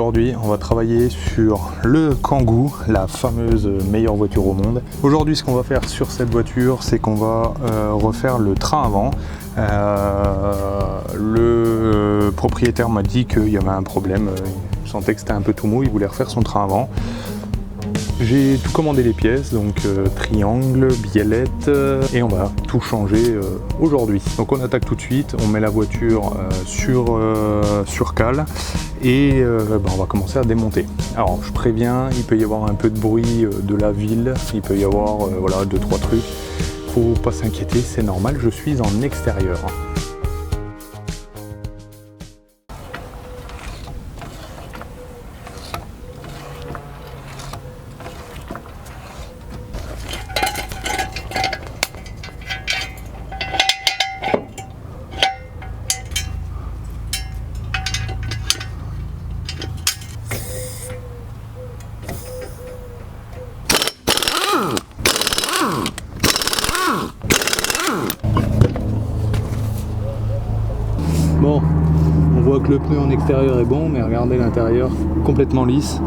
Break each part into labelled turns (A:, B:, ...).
A: Aujourd'hui, on va travailler sur le Kangoo, la fameuse meilleure voiture au monde. Aujourd'hui, ce qu'on va faire sur cette voiture, c'est qu'on va refaire le train avant. Le propriétaire m'a dit qu'il y avait un problème, il sentait que c'était un peu tout mou, il voulait refaire son train avant. J'ai tout commandé les pièces, donc triangle, biellette, et on va tout changer aujourd'hui. Donc on attaque tout de suite, on met la voiture sur cale et on va commencer à démonter. Alors je préviens, il peut y avoir un peu de bruit de la ville, il peut y avoir voilà, 2-3 trucs. Faut pas s'inquiéter, c'est normal, je suis en extérieur. Bon, on voit que le pneu en extérieur est bon, mais regardez l'intérieur, complètement lisse.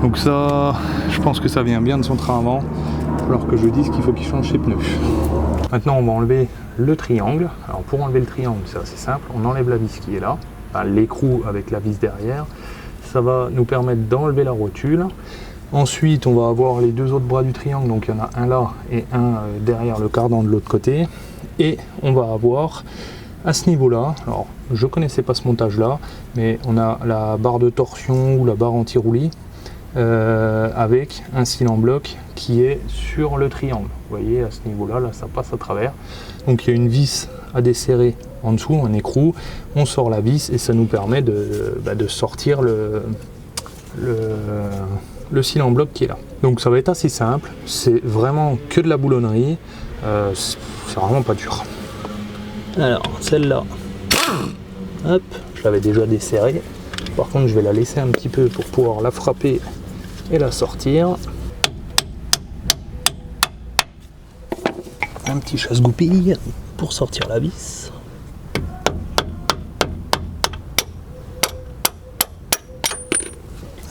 A: Donc ça, je pense que ça vient bien de son train avant, alors que je dise qu'il faut qu'il change ses pneus. Maintenant, on va enlever le triangle. Alors pour enlever le triangle, c'est assez simple, on enlève la vis qui est là, enfin, l'écrou avec la vis derrière. Ça va nous permettre d'enlever la rotule. Ensuite, on va avoir les deux autres bras du triangle, donc il y en a un là et un derrière le cardan de l'autre côté. Et on va avoir à ce niveau-là, alors je connaissais pas ce montage-là, mais on a la barre de torsion ou la barre anti-roulis avec un cil en bloc qui est sur le triangle. Vous voyez, à ce niveau-là, là, ça passe à travers. Donc il y a une vis à desserrer en dessous, un écrou. On sort la vis et ça nous permet de sortir le cil en bloc qui est là. Donc ça va être assez simple, c'est vraiment que de la boulonnerie, c'est vraiment pas dur. Alors celle-là, hop, je l'avais déjà desserrée. Par contre je vais la laisser un petit peu pour pouvoir la frapper et la sortir. Un petit chasse-goupille pour sortir la vis.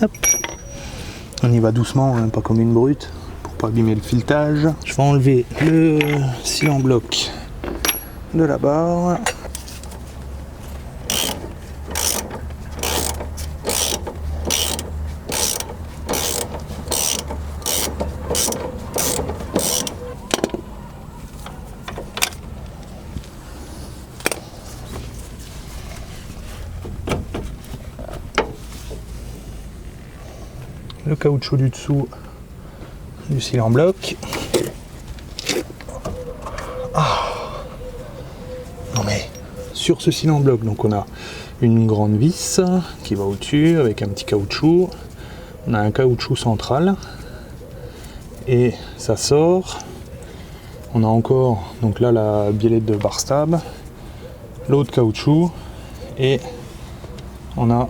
A: Hop. On y va doucement, hein, pas comme une brute, pour pas abîmer le filetage. Je vais enlever le cil en bloc de la barre. Le caoutchouc du dessous du cil en bloc. Non mais sur ce cil en bloc, donc on a une grande vis qui va au-dessus avec un petit caoutchouc. On a un caoutchouc central et ça sort. On a encore donc là la biellette de barstab, l'autre caoutchouc et on a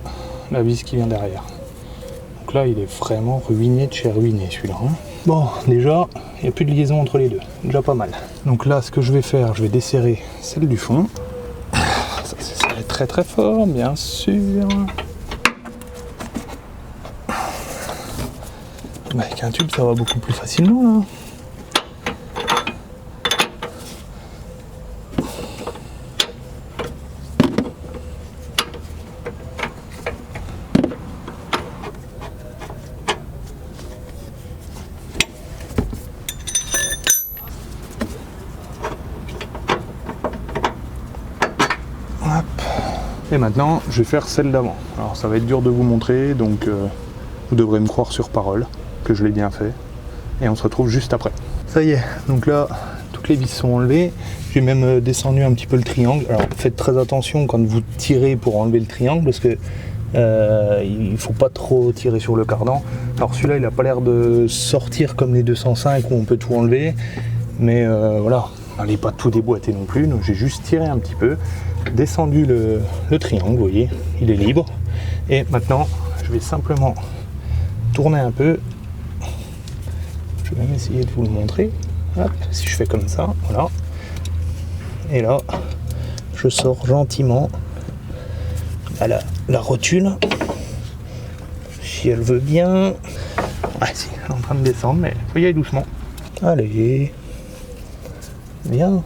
A: la vis qui vient derrière. Donc là il est vraiment ruiné de chez ruiné celui-là. Hein. Bon, déjà il n'y a plus de liaison entre les deux, déjà pas mal. Donc là ce que je vais faire, je vais desserrer celle du fond. Ça c'est serré très très fort bien sûr. Avec un tube ça va beaucoup plus facilement là. Et maintenant, je vais faire celle d'avant. Alors ça va être dur de vous montrer, donc vous devrez me croire sur parole que je l'ai bien fait. Et on se retrouve juste après. Ça y est, donc là, toutes les vis sont enlevées. J'ai même descendu un petit peu le triangle. Alors faites très attention quand vous tirez pour enlever le triangle, parce que il faut pas trop tirer sur le cardan. Alors celui-là, il n'a pas l'air de sortir comme les 205 où on peut tout enlever. Mais voilà, n'allez pas tout déboîter non plus. Donc j'ai juste tiré un petit peu. Descendu le triangle, vous voyez, il est libre. Et maintenant, je vais simplement tourner un peu. Je vais même essayer de vous le montrer. Hop, si je fais comme ça, voilà. Et là, je sors gentiment à la rotule. si elle veut bien. Ouais, si, elle est en train de descendre, mais faut y aller doucement. Allez. Bien.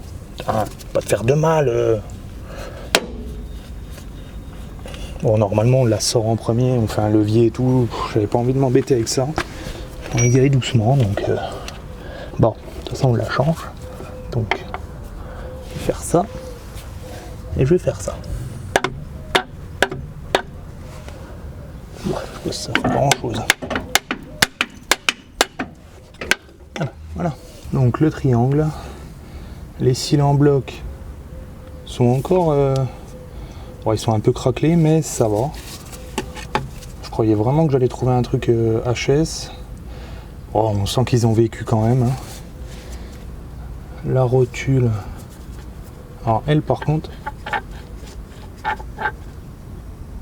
A: Ah, pas te faire de mal. Bon, normalement, on la sort en premier, on fait un levier et tout. J'avais pas envie de m'embêter avec ça. J'ai envie d'y aller doucement, donc... Bon, de toute façon, on la change. Donc, je vais faire ça. Et je vais faire ça. Ouais, je pense que ça fait pas grand chose. Voilà. Donc le triangle. Les cils en bloc sont encore... Bon, ils sont un peu craquelés, mais ça va. Je croyais vraiment que j'allais trouver un truc HS. Oh, on sent qu'ils ont vécu quand même. Hein. La rotule. Alors elle par contre...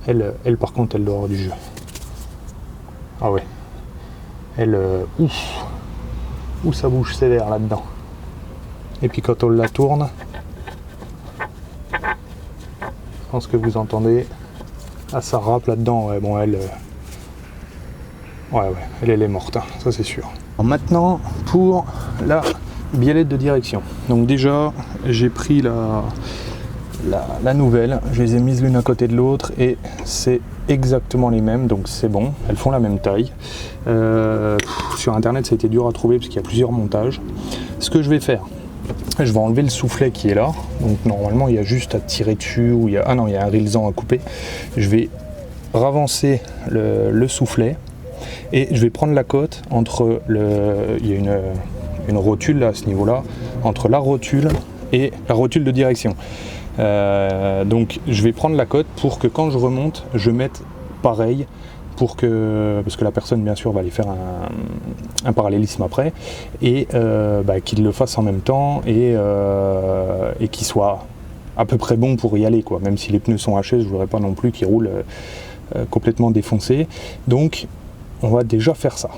A: Elle par contre, elle doit avoir du jeu. Ah ouais. Elle... ouf. Ouh, ça bouge sévère là-dedans. Et puis quand on la tourne... Je pense que vous entendez... Ah, ça râpe là-dedans. Ouais, bon, elle... Ouais, elle est morte, hein, ça c'est sûr. Alors maintenant, pour la biellette de direction. Donc déjà, j'ai pris la nouvelle, je les ai mises l'une à côté de l'autre et c'est exactement les mêmes, donc c'est bon, elles font la même taille. Sur internet, ça a été dur à trouver parce qu'il y a plusieurs montages. Ce que je vais faire, je vais enlever le soufflet qui est là, donc normalement il y a juste à tirer dessus, ou il y a... Ah non, il y a un rilsan à couper. Je vais ravancer le soufflet. Et je vais prendre la cote entre le... Il y a une rotule là, à ce niveau-là, entre la rotule et la rotule de direction. Donc je vais prendre la cote pour que quand je remonte, je mette pareil, pour que, parce que la personne bien sûr va aller faire un parallélisme après, et qu'il le fasse en même temps, et qu'il soit à peu près bon pour y aller, quoi. Même si les pneus sont HS, je ne voudrais pas non plus qu'ils roulent complètement défoncés. Donc on va déjà faire ça.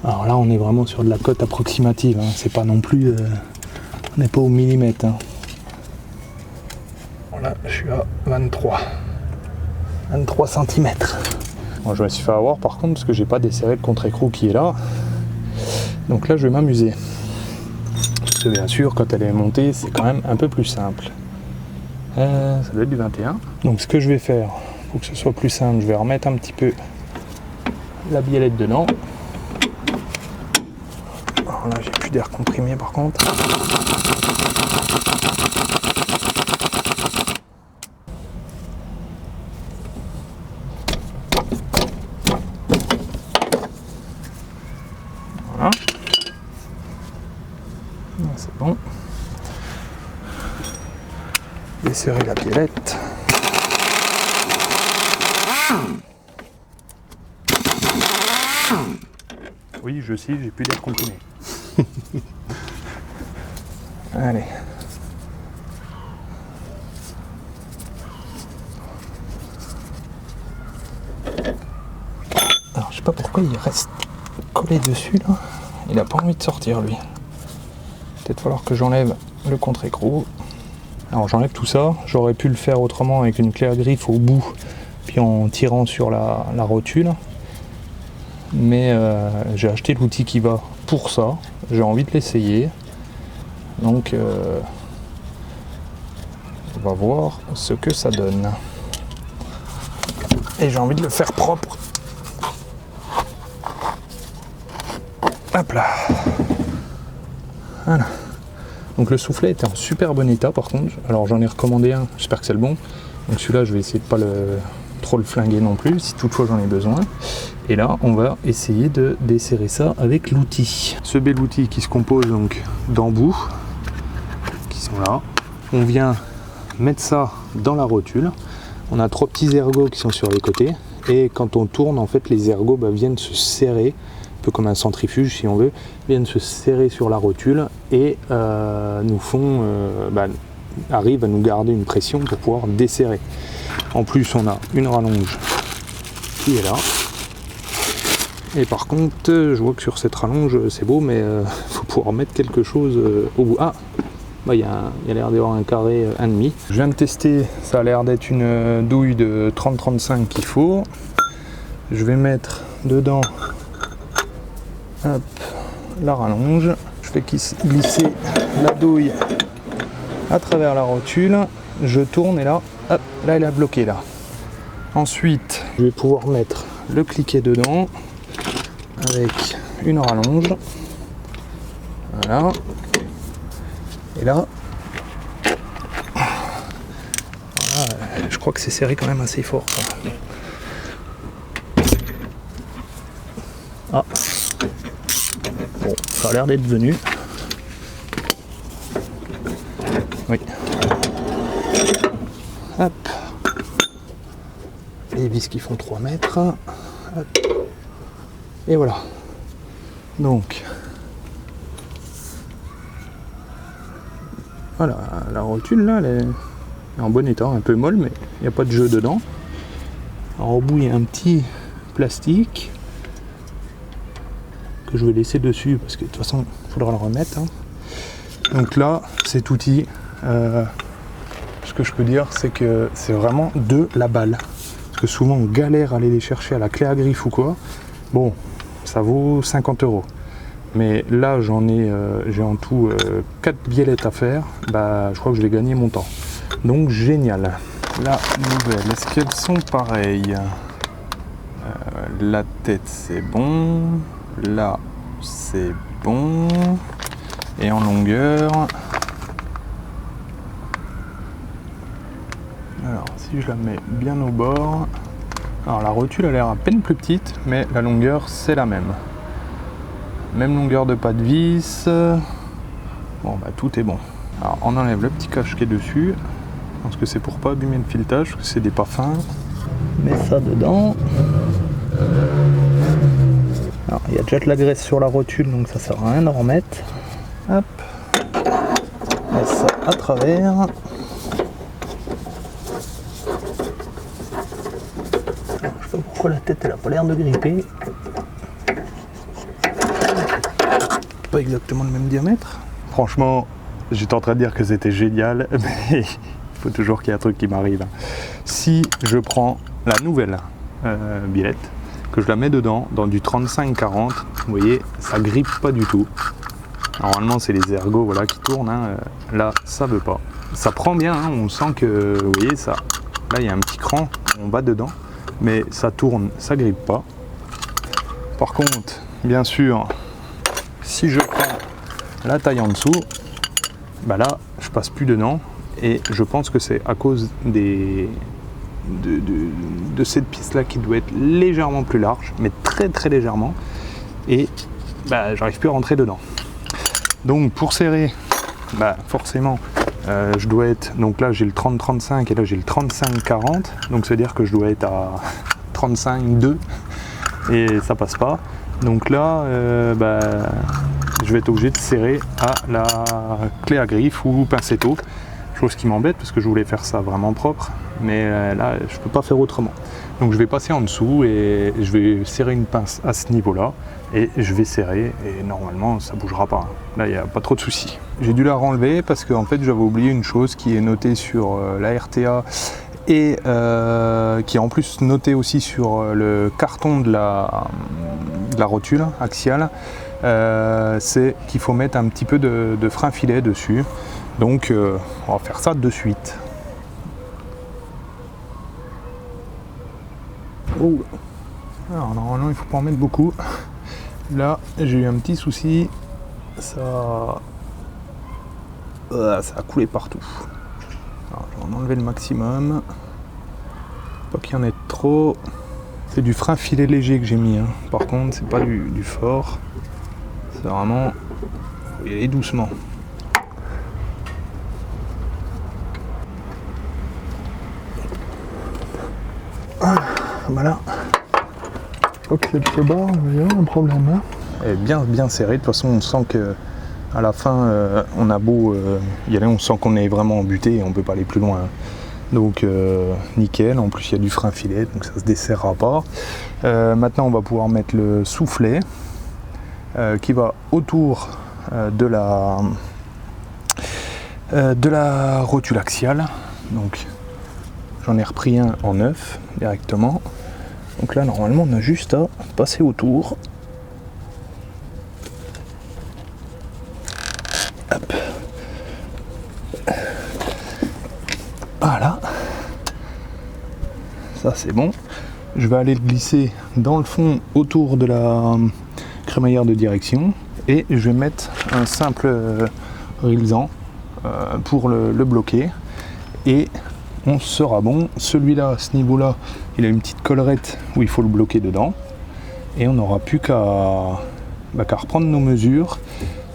A: Alors là, on est vraiment sur de la cote approximative, hein. C'est pas non plus... on n'est pas au millimètre, hein. Là, je suis à 23 cm. Bon, je me suis fait avoir par contre parce que j'ai pas desserré le contre-écrou qui est là. Donc là, je vais m'amuser. Parce que bien sûr, quand elle est montée, c'est quand même un peu plus simple. Ça doit être du 21. Donc ce que je vais faire, pour que ce soit plus simple, je vais remettre un petit peu la biellette dedans. Alors là, j'ai plus d'air comprimé par contre. Voilà. C'est bon. Desserrer la biellette. Oui, je sais, j'ai plus d'air comprimé. Allez. Alors, je sais pas pourquoi il reste collé dessus là. Il a pas envie de sortir lui. Peut-être falloir que j'enlève le contre-écrou. Alors j'enlève tout ça. J'aurais pu le faire autrement avec une clé à griffe au bout, puis en tirant sur la rotule. Mais j'ai acheté l'outil qui va pour ça. J'ai envie de l'essayer. Donc on va voir ce que ça donne. Et j'ai envie de le faire propre. Hop là. Voilà. Donc le soufflet était en super bon état par contre. Alors j'en ai recommandé un, j'espère que c'est le bon. Donc celui-là je vais essayer de pas trop le flinguer non plus, si toutefois j'en ai besoin. Et là on va essayer de desserrer ça avec l'outil. Ce bel outil qui se compose donc d'embouts qui sont là. On vient mettre ça dans la rotule. On a 3 petits ergots qui sont sur les côtés. Et quand on tourne, en fait les ergots viennent se serrer, un peu comme un centrifuge si on veut, viennent se serrer sur la rotule et nous font arrive à nous garder une pression pour pouvoir desserrer. En plus, on a une rallonge qui est là. Et par contre, je vois que sur cette rallonge, c'est beau, mais faut pouvoir mettre quelque chose au bout. Ah, bah, il y a l'air d'y avoir un carré 1,5. Je viens de tester, ça a l'air d'être une douille de 30-35 qu'il faut. Je vais mettre dedans, hop, la rallonge. Je fais glisser la douille à travers la rotule. Je tourne et là, hop, là elle est bloquée là. Ensuite, je vais pouvoir mettre le cliquet dedans avec une rallonge. Voilà. Et là, voilà, je crois que c'est serré quand même assez fort. Ah. Bon, ça a l'air d'être venu. Oui. Hop. Les vis qui font 3 mètres. Hop. Et voilà. Donc, voilà, la rotule là, elle est en bon état, un peu molle, mais il n'y a pas de jeu dedans. Alors au bout, il y a un petit plastique que je vais laisser dessus parce que de toute façon, il faudra le remettre. Hein. Donc là, cet outil, ce que je peux dire, c'est que c'est vraiment de la balle. Parce que souvent, on galère à aller les chercher à la clé à griffe ou quoi. Bon, ça vaut 50 €. Mais là, j'ai en tout 4 biellettes à faire. Bah, je crois que je vais gagner mon temps. Donc, génial. La nouvelle, est-ce qu'elles sont pareilles? La tête, c'est bon. Là, c'est bon. Et en longueur... Alors, si je la mets bien au bord... Alors, la rotule a l'air à peine plus petite, mais la longueur, c'est la même. Même longueur de pas de vis. Bon, bah, tout est bon. Alors, on enlève le petit cache qui est dessus. Je pense que c'est pour pas abîmer le filetage, parce que c'est des pas fins. On met ça dedans. Alors, il y a déjà de la graisse sur la rotule, donc ça sert à rien d'en remettre. Hop. On met ça à travers. Je sais pas pourquoi la tête elle a pas l'air de gripper. Pas exactement le même diamètre. Franchement, j'étais en train de dire que c'était génial, mais il faut toujours qu'il y ait un truc qui m'arrive. Si je prends la nouvelle biellette, que je la mets dedans, dans du 35-40, vous voyez, ça grippe pas du tout. Normalement, c'est les ergots voilà, qui tournent. Hein. Là, ça veut pas. Ça prend bien, hein. On sent que, vous voyez, ça. Là, il y a un petit cran, on va dedans, mais ça tourne, ça grippe pas. Par contre, bien sûr, si je prends la taille en dessous, bah là, je passe plus dedans. Et je pense que c'est à cause de cette piste-là qui doit être légèrement plus large, mais très très légèrement. Et bah, j'arrive plus à rentrer dedans. Donc pour serrer, bah, forcément, je dois être... Donc là, j'ai le 30-35 et là, j'ai le 35-40. Donc c'est-à-dire que je dois être à 35-2 et ça passe pas. Donc là, bah, je vais être obligé de serrer à la clé à griffe ou pincetto. Chose qui m'embête parce que je voulais faire ça vraiment propre. Mais là, je peux pas faire autrement. Donc je vais passer en dessous et je vais serrer une pince à ce niveau-là. Et je vais serrer et normalement, ça bougera pas. Là, il n'y a pas trop de soucis. J'ai dû la renlever parce qu'en fait, j'avais oublié une chose qui est notée sur la RTA et qui est en plus notée aussi sur le carton de la rotule axiale. C'est qu'il faut mettre un petit peu de frein filet dessus. Donc on va faire ça de suite. Oh. Alors normalement il faut pas en mettre beaucoup. Là j'ai eu un petit souci. Ça a coulé partout. Alors, je vais en enlever le maximum. Pas qu'il y en ait trop. C'est du frein filet léger que j'ai mis. Hein. Par contre c'est pas du fort. C'est vraiment... Faut y aller doucement. Voilà. Je crois que c'est le feu bas, il y a un problème. Hein. Elle est bien serrée, de toute façon on sent que à la fin, on a beau y aller, on sent qu'on est vraiment embuté et on peut pas aller plus loin. Donc nickel, en plus il y a du frein filet, donc ça se desserrera pas. Maintenant on va pouvoir mettre le soufflet qui va autour de la rotule axiale. Donc j'en ai repris un en neuf directement. Donc là normalement on a juste à passer autour. Hop. Voilà. Ça c'est bon. Je vais aller le glisser dans le fond autour de la crémaillère de direction et je vais mettre un simple rilsan pour le bloquer et on sera bon. Celui-là, à ce niveau-là, il a une petite collerette où il faut le bloquer dedans et on n'aura plus qu'à reprendre nos mesures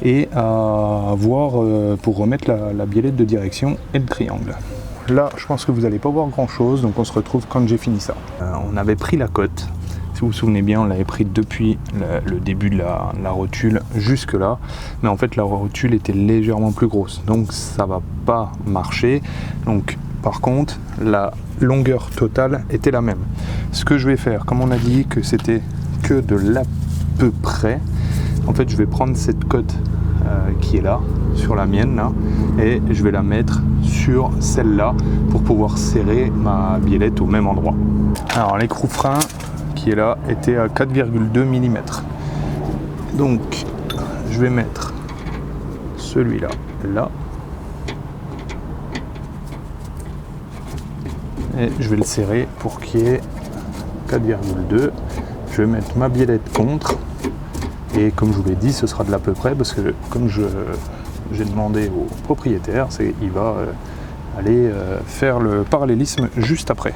A: et à voir pour remettre la biellette de direction et le triangle. Là, je pense que vous n'allez pas voir grand chose, donc on se retrouve quand j'ai fini ça. On avait pris la cote, si vous vous souvenez bien, on l'avait pris depuis le début de la rotule jusque là, mais en fait la rotule était légèrement plus grosse, donc ça va pas marcher. Donc par contre, la longueur totale était la même. Ce que je vais faire, comme on a dit que c'était que de l'à peu près, en fait je vais prendre cette cote qui est là, sur la mienne là, et je vais la mettre sur celle-là pour pouvoir serrer ma biellette au même endroit. Alors l'écrou frein qui est là était à 4,2 mm. Donc je vais mettre celui-là là. Et je vais le serrer pour qu'il y ait 4,2. Je vais mettre ma biellette contre. Et comme je vous l'ai dit, ce sera de l'à peu près parce que comme j'ai demandé au propriétaire, il va aller faire le parallélisme juste après.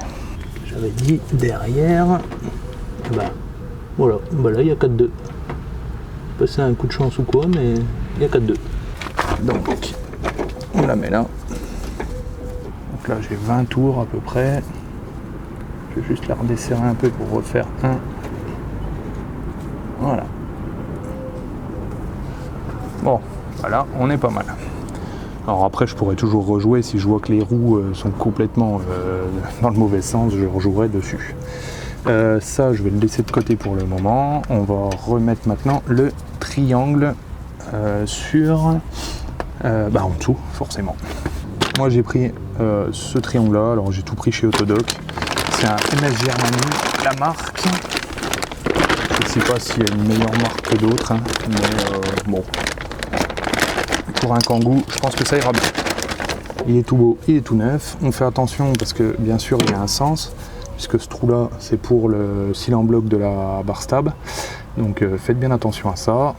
A: J'avais dit derrière, voilà, là il y a 4,2. Passer un coup de chance ou quoi, mais il y a 4,2. Donc on la met là. Donc là j'ai 20 tours à peu près. Je vais juste la redesserrer un peu pour refaire un. Voilà. Bon, voilà, on est pas mal. Alors après, je pourrais toujours rejouer si je vois que les roues sont complètement dans le mauvais sens, je rejouerai dessus. Ça, je vais le laisser de côté pour le moment. On va remettre maintenant le triangle sur en dessous, forcément. Moi, j'ai pris ce triangle-là. Alors, j'ai tout pris chez Autodoc. C'est un MS Germany, la marque. Je ne sais pas s'il y a une meilleure marque que d'autres, hein, mais bon. Pour un Kangoo, je pense que ça ira bien. Il est tout beau, il est tout neuf. On fait attention parce que bien sûr il y a un sens, puisque ce trou là c'est pour le cylindre bloc de la barre stab. Donc faites bien attention à ça.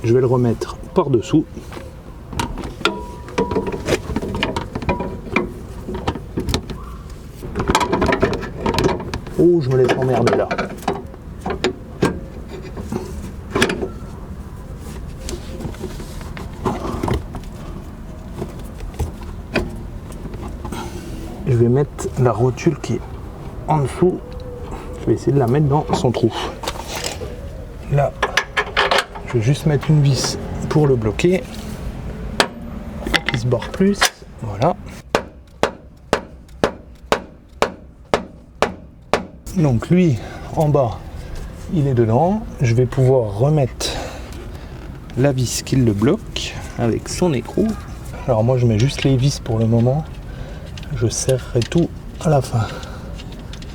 A: Je vais le remettre par dessous. Oh, je me laisse emmerder là. Je vais mettre la rotule qui est en dessous. Je vais essayer de la mettre dans son trou. Là, je vais juste mettre une vis pour le bloquer. Qui se barre plus. Voilà. Donc lui, en bas, il est dedans. Je vais pouvoir remettre la vis qui le bloque avec son écrou. Alors moi, je mets juste les vis pour le moment. Je serrerai tout à la fin.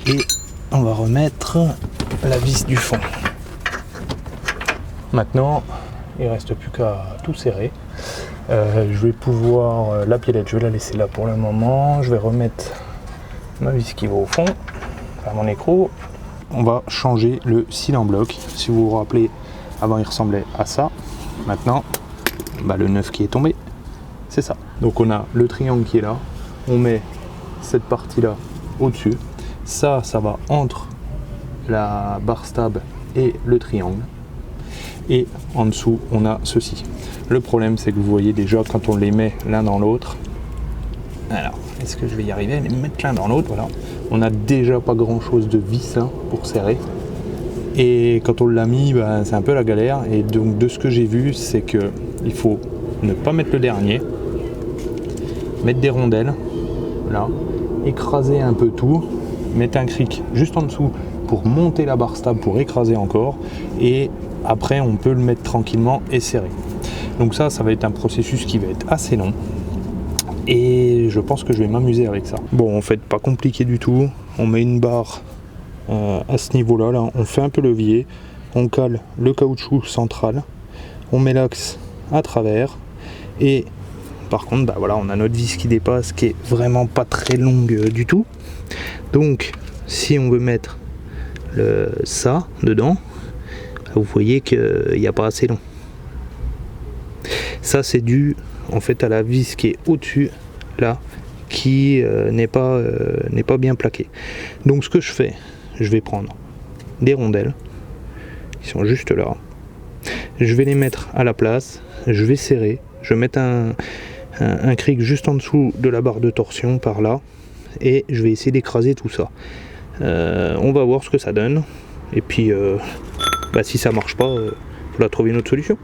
A: Et on va remettre la vis du fond. Maintenant, il ne reste plus qu'à tout serrer. Je vais pouvoir, la biellette, je vais la laisser là pour le moment. Je vais remettre ma vis qui va au fond, enfin mon écrou. On va changer le cylindre bloc. Si vous vous rappelez, avant il ressemblait à ça. Maintenant, le neuf qui est tombé, c'est ça. Donc on a le triangle qui est là. On met cette partie là au-dessus, ça va entre la barre stab et le triangle, et en dessous on a ceci. Le problème c'est que vous voyez déjà quand on les met l'un dans l'autre, alors est-ce que je vais y arriver à les mettre l'un dans l'autre, voilà, on a déjà pas grand chose de vis hein, pour serrer, et quand on l'a mis c'est un peu la galère. Et donc de ce que j'ai vu, c'est que il faut ne pas mettre le dernier, mettre des rondelles, là, écraser un peu tout, mettre un cric juste en dessous pour monter la barre stable, pour écraser encore, et après on peut le mettre tranquillement et serrer. Donc ça va être un processus qui va être assez long, et je pense que je vais m'amuser avec ça. Bon, en fait, pas compliqué du tout, on met une barre à ce niveau-là, là, on fait un peu levier, on cale le caoutchouc central, on met l'axe à travers, et par contre, bah voilà, on a notre vis qui dépasse, qui est vraiment pas très longue du tout. Donc, si on veut mettre ça dedans, vous voyez qu'il n'y a pas assez long. Ça, c'est dû en fait à la vis qui est au-dessus, là, qui n'est pas bien plaquée. Donc, ce que je fais, je vais prendre des rondelles qui sont juste là. Je vais les mettre à la place, je vais serrer, je vais mettre un cric juste en dessous de la barre de torsion par là, et je vais essayer d'écraser tout ça. On va voir ce que ça donne, et puis si ça marche pas, il faudra trouver une autre solution.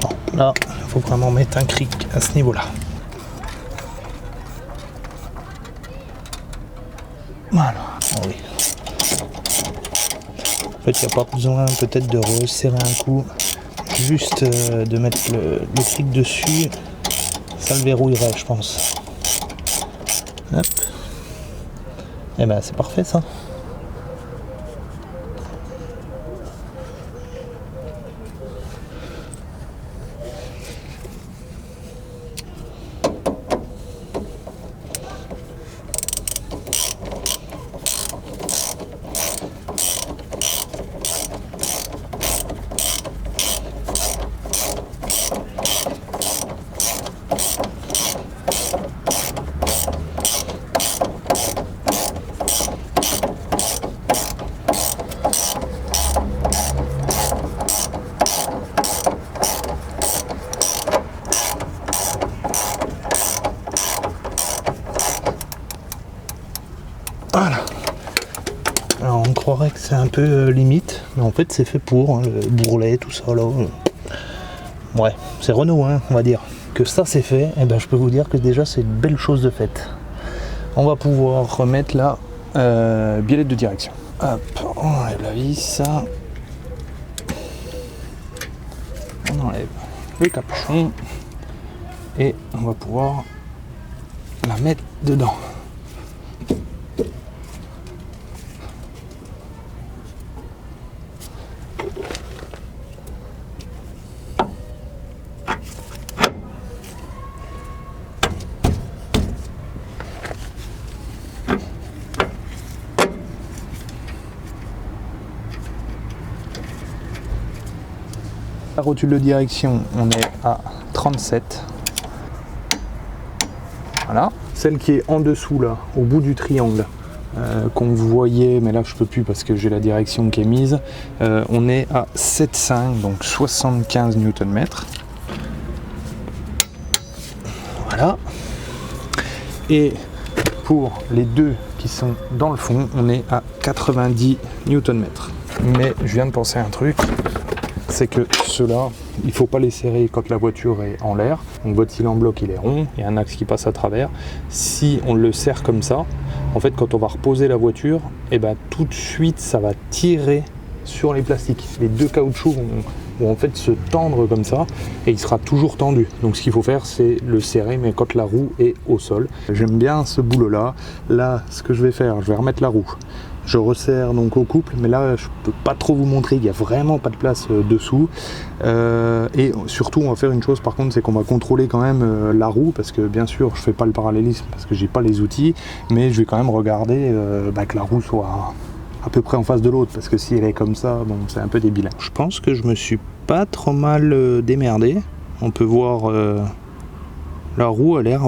A: Bon, là, il faut vraiment mettre un cric à ce niveau-là. Voilà, oh oui. En fait, il n'y a pas besoin peut-être de resserrer un coup, juste de mettre le cric dessus, ça le verrouillerait, je pense. Hop. Et ben c'est parfait ça. Voilà. Alors on croirait que c'est un peu limite, mais en fait c'est fait pour, hein, le bourrelet, tout ça là. Ouais, c'est Renault, hein, on va dire. Que ça c'est fait, et ben je peux vous dire que déjà c'est une belle chose de faite. On va pouvoir remettre la biellette de direction. Hop, on enlève la vis, on enlève le capuchon, et on va pouvoir la mettre dedans. La rotule de direction, on est à 37. Voilà. Celle qui est en dessous là, au bout du triangle, qu'on voyait, mais là je peux plus parce que j'ai la direction qui est mise, on est à 7,5, donc 75 Nm. Voilà. Et pour les deux qui sont dans le fond, on est à 90 Nm. Mais je viens de penser à un truc, c'est que ceux-là, il ne faut pas les serrer quand la voiture est en l'air. Donc votre cylindre bloc il est rond, il y a un axe qui passe à travers. Si on le serre comme ça, en fait quand on va reposer la voiture, et ben tout de suite ça va tirer sur les plastiques. Les deux caoutchoucs vont en fait se tendre comme ça, et il sera toujours tendu. Donc ce qu'il faut faire, c'est le serrer, mais quand la roue est au sol. J'aime bien ce boulot-là. Là, ce que je vais faire, je vais remettre la roue. Je resserre donc au couple, mais là je peux pas trop vous montrer, il n'y a vraiment pas de place dessous. Et surtout on va faire une chose par contre, c'est qu'on va contrôler quand même la roue, parce que bien sûr je fais pas le parallélisme parce que j'ai pas les outils, mais je vais quand même regarder que la roue soit à peu près en face de l'autre, parce que si elle est comme ça, bon c'est un peu débile. Je pense que je me suis pas trop mal démerdé. On peut voir la roue a l'air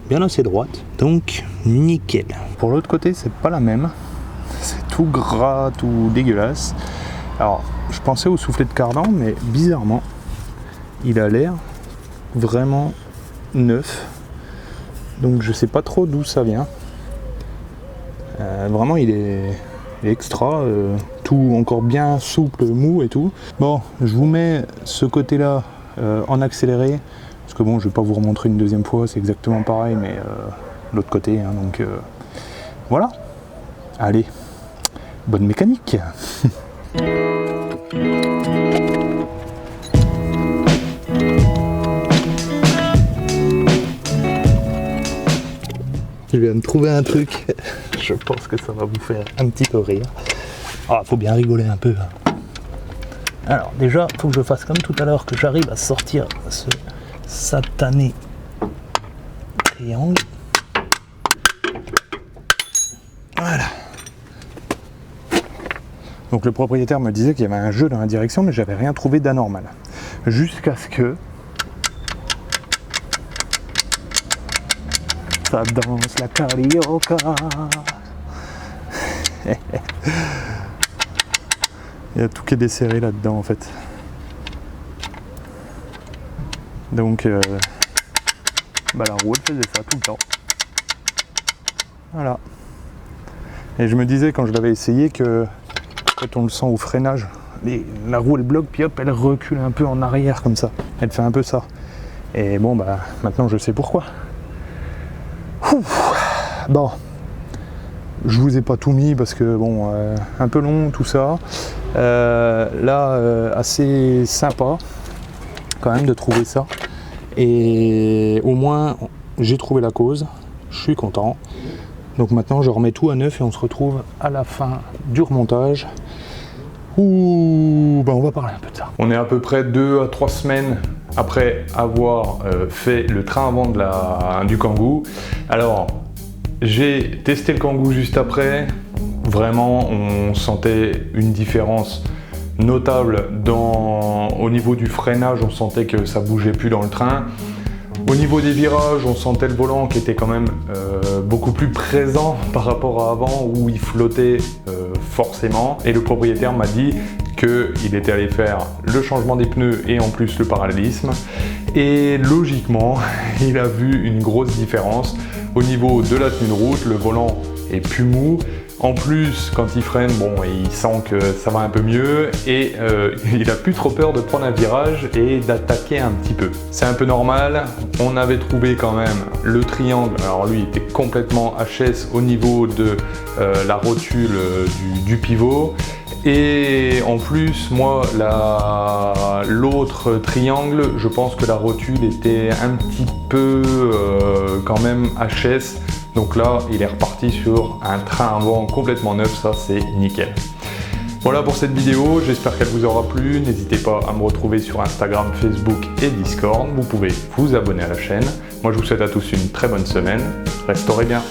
A: bien assez droite, donc nickel. Pour l'autre côté c'est pas la même, c'est tout gras, tout dégueulasse. Alors je pensais au soufflet de cardan, mais bizarrement il a l'air vraiment neuf. Donc je sais pas trop d'où ça vient. Vraiment il est extra, tout encore bien souple, mou et tout. Bon, je vous mets ce côté-là en accéléré, parce que bon, je vais pas vous remontrer une deuxième fois, c'est exactement pareil, mais l'autre côté, hein, donc voilà. Allez, bonne mécanique. Je viens de trouver un truc, je pense que ça va vous faire un petit peu rire. Ah, faut bien rigoler un peu. Alors déjà, faut que je fasse comme tout à l'heure, que j'arrive à sortir ce satané triangle. Voilà. Donc le propriétaire me disait qu'il y avait un jeu dans la direction, mais j'avais rien trouvé d'anormal. Jusqu'à ce que ça danse la carioca. Il y a tout qui est desserré là-dedans en fait. Donc la roue elle faisait ça tout le temps. Voilà. Et je me disais quand je l'avais essayé que quand on le sent au freinage, la roue elle bloque puis hop elle recule un peu en arrière comme ça. Elle fait un peu ça. Et bon maintenant je sais pourquoi. Bon, je vous ai pas tout mis parce que bon, un peu long tout ça. Assez sympa quand même de trouver ça. Et au moins j'ai trouvé la cause. Je suis content. Donc maintenant je remets tout à neuf et on se retrouve à la fin du remontage. On va parler un peu de ça. On est à peu près 2 à 3 semaines après avoir fait le train avant du Kangoo. Alors, j'ai testé le Kangoo juste après. Vraiment, on sentait une différence notable au niveau du freinage. On sentait que ça bougeait plus dans le train. Au niveau des virages, on sentait le volant qui était quand même beaucoup plus présent par rapport à avant où il flottait forcément. Et le propriétaire m'a dit qu'il était allé faire le changement des pneus et en plus le parallélisme. Et logiquement, il a vu une grosse différence. Au niveau de la tenue de route, le volant est plus mou. En plus, quand il freine, bon, il sent que ça va un peu mieux et il a plus trop peur de prendre un virage et d'attaquer un petit peu. C'est un peu normal. On avait trouvé quand même le triangle. Alors lui, il était complètement HS au niveau de la rotule du pivot. Et en plus, moi, l'autre triangle, je pense que la rotule était un petit peu quand même HS. Donc là, il est reparti sur un train avant complètement neuf, ça c'est nickel. Voilà pour cette vidéo, j'espère qu'elle vous aura plu. N'hésitez pas à me retrouver sur Instagram, Facebook et Discord. Vous pouvez vous abonner à la chaîne. Moi je vous souhaite à tous une très bonne semaine. Restaurez bien.